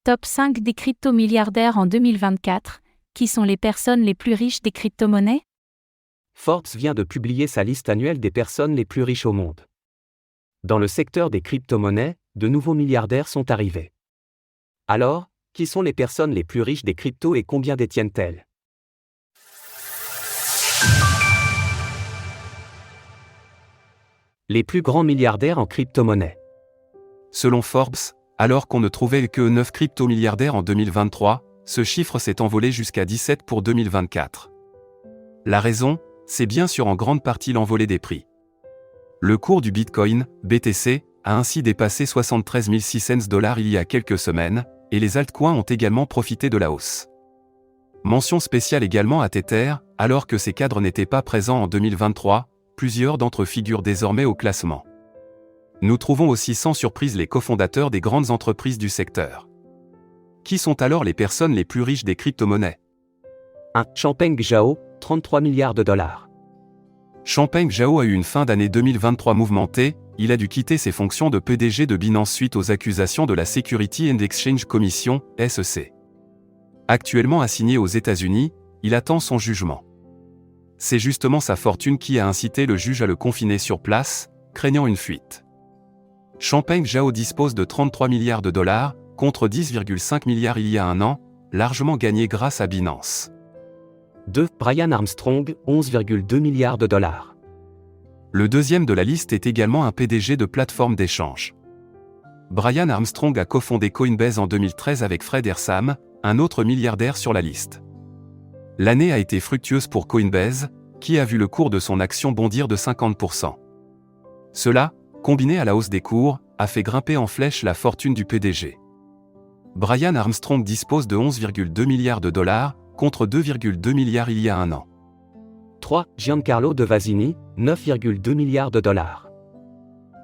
Top 5 des crypto-milliardaires en 2024. Qui sont les personnes les plus riches des crypto-monnaies? Forbes vient de publier sa liste annuelle des personnes les plus riches au monde. Dans le secteur des crypto-monnaies, de nouveaux milliardaires sont arrivés. Alors, qui sont les personnes les plus riches des cryptos et combien détiennent-elles? Les plus grands milliardaires en crypto-monnaies. Selon Forbes, alors qu'on ne trouvait que 9 crypto-milliardaires en 2023, ce chiffre s'est envolé jusqu'à 17 pour 2024. La raison, c'est bien sûr en grande partie l'envolée des prix. Le cours du Bitcoin, BTC, a ainsi dépassé 73 600 $ il y a quelques semaines, et les altcoins ont également profité de la hausse. Mention spéciale également à Tether, alors que ces cadres n'étaient pas présents en 2023, plusieurs d'entre eux figurent désormais au classement. Nous trouvons aussi sans surprise les cofondateurs des grandes entreprises du secteur. Qui sont alors les personnes les plus riches des crypto-monnaies? 1. Changpeng Zhao, 33 milliards de dollars. Changpeng Zhao a eu une fin d'année 2023 mouvementée, il a dû quitter ses fonctions de PDG de Binance suite aux accusations de la Security and Exchange Commission, SEC. Actuellement assigné aux États-Unis, il attend son jugement. C'est justement sa fortune qui a incité le juge à le confiner sur place, craignant une fuite. Changpeng Zhao dispose de 33 milliards de dollars, contre 10,5 milliards il y a un an, largement gagné grâce à Binance. 2. Brian Armstrong, 11,2 milliards de dollars. Le deuxième de la liste est également un PDG de plateforme d'échange. Brian Armstrong a cofondé Coinbase en 2013 avec Fred Ersam, un autre milliardaire sur la liste. L'année a été fructueuse pour Coinbase, qui a vu le cours de son action bondir de 50%. Cela, combiné à la hausse des cours, a fait grimper en flèche la fortune du PDG. Brian Armstrong dispose de 11,2 milliards de dollars, contre 2,2 milliards il y a un an. 3. Giancarlo Devasini, 9,2 milliards de dollars.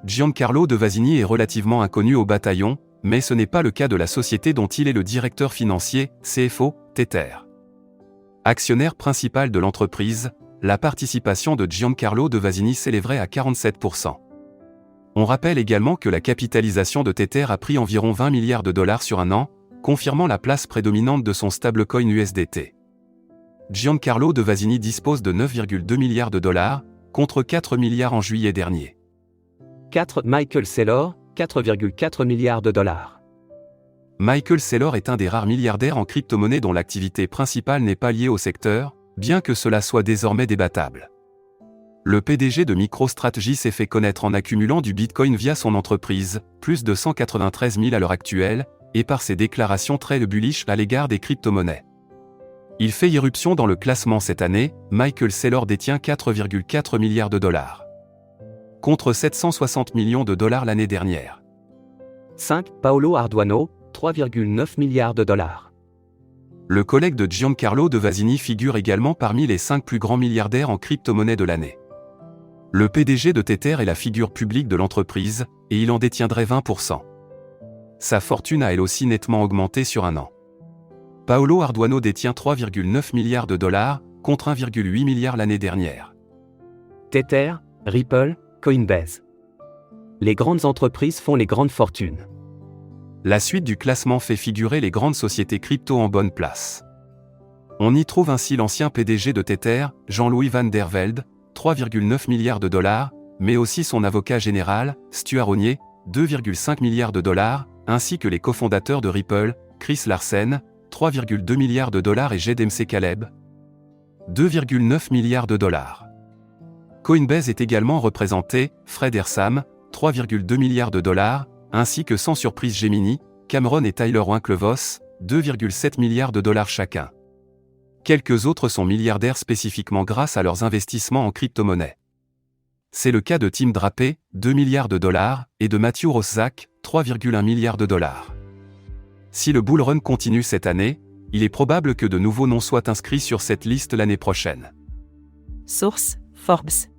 Giancarlo Devasini est relativement inconnu au bataillon, mais ce n'est pas le cas de la société dont il est le directeur financier, CFO, Tether. Actionnaire principal de l'entreprise, la participation de Giancarlo Devasini s'élèverait à 47%. On rappelle également que la capitalisation de Tether a pris environ 20 milliards de dollars sur un an, confirmant la place prédominante de son stablecoin USDT. Giancarlo Devasini dispose de 9,2 milliards de dollars, contre 4 milliards en juillet dernier. 4. Michael Saylor, 4,4 milliards de dollars. Michael Saylor est un des rares milliardaires en crypto-monnaie dont l'activité principale n'est pas liée au secteur, bien que cela soit désormais débattable. Le PDG de MicroStrategy s'est fait connaître en accumulant du Bitcoin via son entreprise, plus de 193 000 à l'heure actuelle, et par ses déclarations très bullish à l'égard des crypto-monnaies. Il fait irruption dans le classement cette année, Michael Saylor détient 4,4 milliards de dollars. Contre 760 millions de dollars l'année dernière. 5. Paolo Arduano, 3,9 milliards de dollars. Le collègue de Giancarlo Devasini figure également parmi les 5 plus grands milliardaires en crypto-monnaie de l'année. Le PDG de Tether est la figure publique de l'entreprise, et il en détiendrait 20%. Sa fortune a elle aussi nettement augmenté sur un an. Paolo Arduano détient 3,9 milliards de dollars, contre 1,8 milliard l'année dernière. Tether, Ripple, Coinbase. Les grandes entreprises font les grandes fortunes. La suite du classement fait figurer les grandes sociétés crypto en bonne place. On y trouve ainsi l'ancien PDG de Tether, Jean-Louis Van der Velde, 3,9 milliards de dollars, mais aussi son avocat général, Stuart Onier, 2,5 milliards de dollars, ainsi que les cofondateurs de Ripple, Chris Larsen, 3,2 milliards de dollars et Jed Mcaleb, 2,9 milliards de dollars. Coinbase est également représenté, Fred Ersam, 3,2 milliards de dollars, ainsi que sans surprise Gemini, Cameron et Tyler Winklevoss, 2,7 milliards de dollars chacun. Quelques autres sont milliardaires spécifiquement grâce à leurs investissements en crypto-monnaie. C'est le cas de Tim Draper, 2 milliards de dollars, et de Matthew Roszak, 3,1 milliards de dollars. Si le bull run continue cette année, il est probable que de nouveaux noms soient inscrits sur cette liste l'année prochaine. Source, Forbes.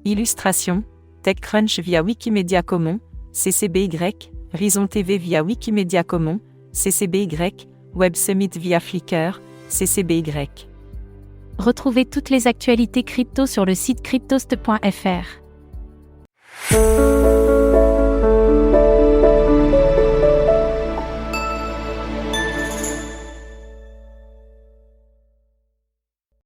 Illustration, TechCrunch via Wikimedia Commons, CCBY, Horizon TV via Wikimedia Commons, CCBY, Web Summit via Flickr, CCBY. Retrouvez toutes les actualités crypto sur le site cryptost.fr.